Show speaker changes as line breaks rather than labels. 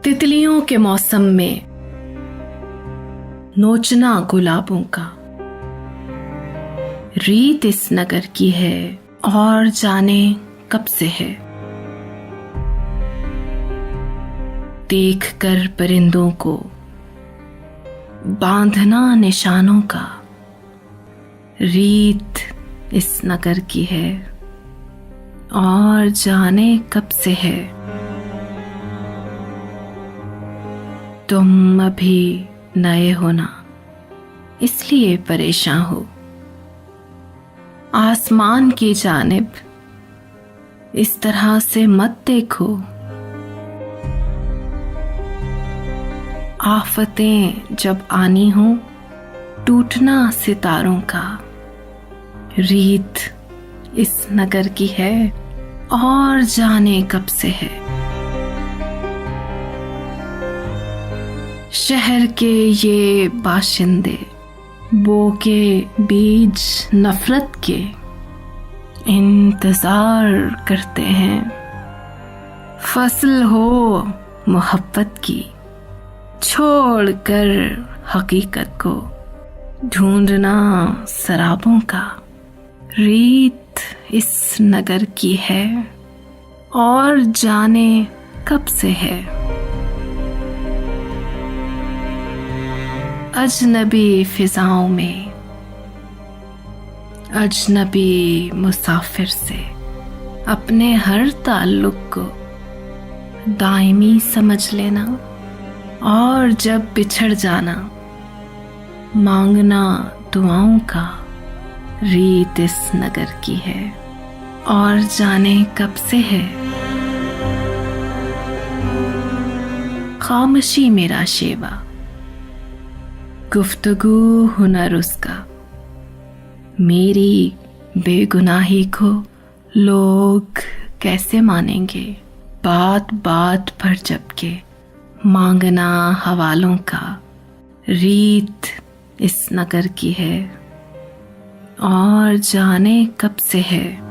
तितलियों के मौसम में नोचना गुलाबों का रीत इस नगर की है और जाने कब से है। देख कर परिंदों को बांधना निशानों का रीत इस नगर की है और जाने कब से है। तुम अभी नए हो ना, इसलिए परेशान हो। आसमान की जानिब इस तरह से मत देखो। आफतें जब आनी हो टूटना सितारों का रीत इस नगर की है और जाने कब से है। शहर के ये बाशिंदे बो के बीज नफरत के इंतजार करते हैं। फसल हो मोहब्बत की छोड़कर हकीकत को ढूंढना शराबों का रीत इस नगर की है और जाने कब से है। अजनबी फिजाओं में अजनबी मुसाफिर से अपने हर ताल्लुक को दायमी समझ लेना और जब बिछड़ जाना मांगना दुआओं का रीत इस नगर की है और जाने कब से है। खामोशी मेरा शेवा गुफ्तगू हुनर उसका मेरी बेगुनाही को लोग कैसे मानेंगे। बात बात पर जबके मांगना हवालों का रीत इस नगर की है और जाने कब से है।